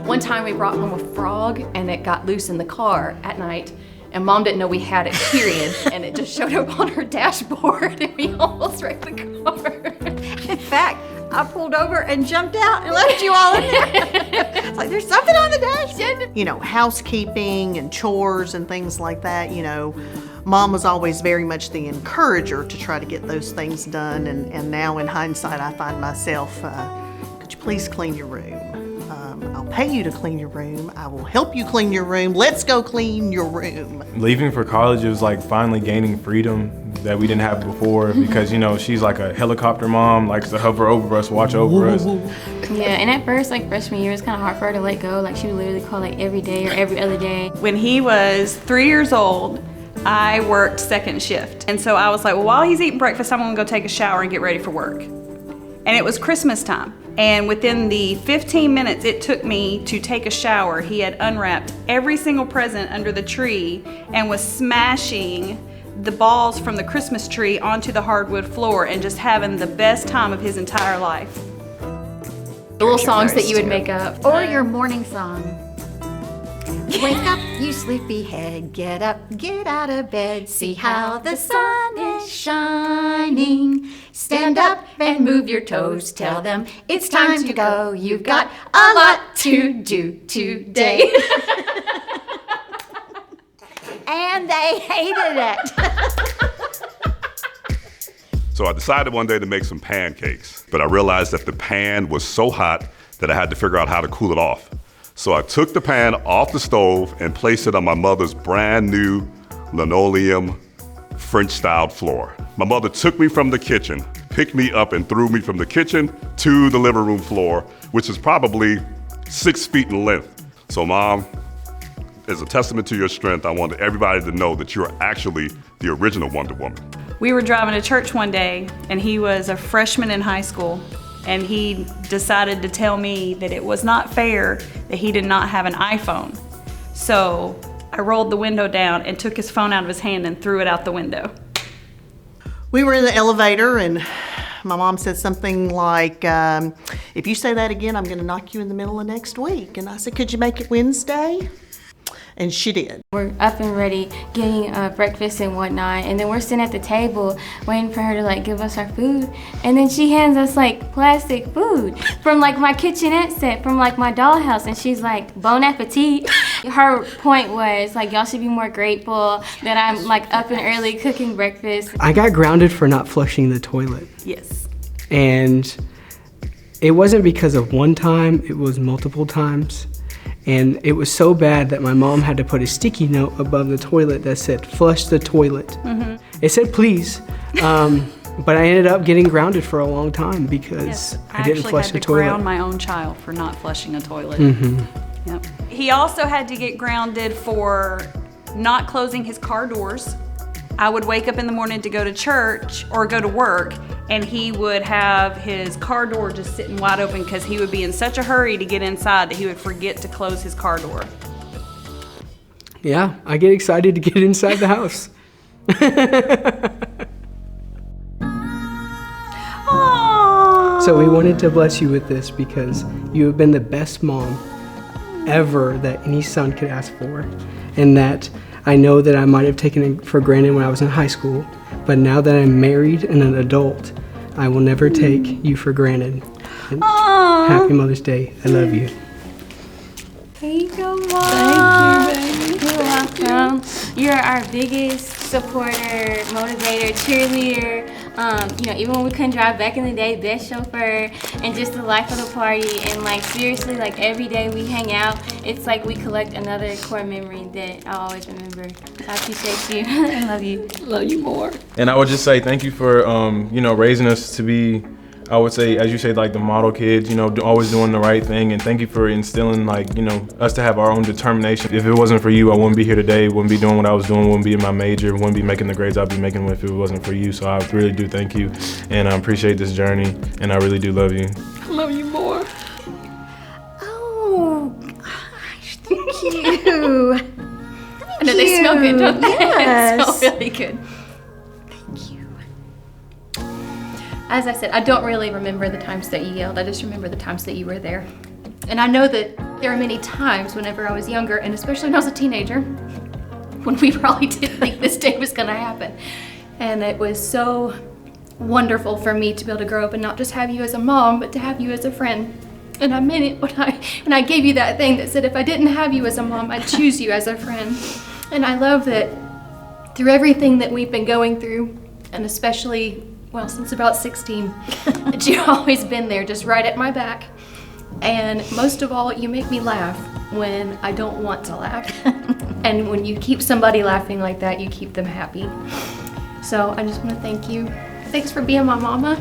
One time we brought home a frog and it got loose in the car at night, and Mom didn't know we had it, period, and it just showed up on her dashboard and we almost wrecked the car. In fact, I pulled over and jumped out and left you all in there. It's like, there's something on the dash. You know, housekeeping and chores and things like that, you know, Mom was always very much the encourager to try to get those things done. And now in hindsight, I find myself, could you please clean your room? I'll pay you to clean your room. I will help you clean your room. Let's go clean your room. Leaving for college, it was like finally gaining freedom that we didn't have before because, you know, she's like a helicopter mom, likes to hover over us, watch over us. Yeah, and at first, like freshman year, it was kind of hard for her to let go. Like she would literally call like every day or every other day. When he was 3 years old, I worked second shift. And so I was like, well, while he's eating breakfast, I'm gonna go take a shower and get ready for work. And it was Christmas time. And within the 15 minutes it took me to take a shower, he had unwrapped every single present under the tree and was smashing the balls from the Christmas tree onto the hardwood floor and just having the best time of his entire life. The little songs that you would make up. Or your morning song. Wake up, you sleepyhead, get up, get out of bed, see how the sun is shining. Stand up and move your toes, tell them it's time to go, you've got a lot to do today. And they hated it. So I decided one day to make some pancakes, but I realized that the pan was so hot that I had to figure out how to cool it off. So I took the pan off the stove and placed it on my mother's brand new linoleum French-styled floor. My mother took me from the kitchen, picked me up and threw me from the kitchen to the living room floor, which is probably 6 feet in length. So Mom, as a testament to your strength, I wanted everybody to know that you're actually the original Wonder Woman. We were driving to church one day and he was a freshman in high school. And he decided to tell me that it was not fair that he did not have an iPhone. So I rolled the window down and took his phone out of his hand and threw it out the window. We were in the elevator and my mom said something like, if you say that again, I'm gonna knock you in the middle of next week. And I said, could you make it Wednesday? And she did. We're up and ready, getting breakfast and whatnot, and then we're sitting at the table waiting for her to like give us our food, and then she hands us like plastic food from like my kitchenette set, from like my dollhouse, and she's like, bon appetit. Her point was like, y'all should be more grateful that I'm like up and early cooking breakfast. I got grounded for not flushing the toilet. Yes. And it wasn't because of one time, it was multiple times. And it was so bad that my mom had to put a sticky note above the toilet that said, flush the toilet. Mm-hmm. It said, please. But I ended up getting grounded for a long time because I didn't flush the toilet. I actually had to ground my own child for not flushing a toilet. Mm-hmm. Yep. He also had to get grounded for not closing his car doors. I would wake up in the morning to go to church or go to work, and he would have his car door just sitting wide open because he would be in such a hurry to get inside that he would forget to close his car door. Yeah, I get excited to get inside the house. So we wanted to bless you with this because you have been the best mom ever that any son could ask for, and that I know that I might have taken it for granted when I was in high school, but now that I'm married and an adult, I will never take you for granted. And happy Mother's Day. I love you. Thank you, Mom. Thank you, baby. You're welcome. You're our biggest supporter, motivator, cheerleader. You know, even when we couldn't drive back in the day, best chauffeur, and just the life of the party. And like seriously, like every day we hang out, it's like we collect another core memory that I'll always remember. I appreciate you. I love you. Love you more. And I would just say thank you for, you know, raising us to be, I would say, as you say, like the model kids, you know, always doing the right thing. And thank you for instilling, like, you know, us to have our own determination. If it wasn't for you, I wouldn't be here today, wouldn't be doing what I was doing, wouldn't be in my major, wouldn't be making the grades I'd be making if it wasn't for you. So I really do thank you. And I appreciate this journey. And I really do love you. I love you more. Oh, gosh, thank you. I know they smell good, don't they? Yes. They smell really good. Thank you. As I said, I don't really remember the times that you yelled. I just remember the times that you were there. And I know that there are many times whenever I was younger, and especially when I was a teenager, when we probably didn't think this day was gonna happen. And it was so wonderful for me to be able to grow up and not just have you as a mom, but to have you as a friend. And I meant it when I gave you that thing that said if I didn't have you as a mom, I'd choose you as a friend. And I love that through everything that we've been going through, and especially, well, since about 16, that you've always been there, just right at my back. And most of all, you make me laugh when I don't want to laugh. And when you keep somebody laughing like that, you keep them happy. So I just want to thank you. Thanks for being my mama.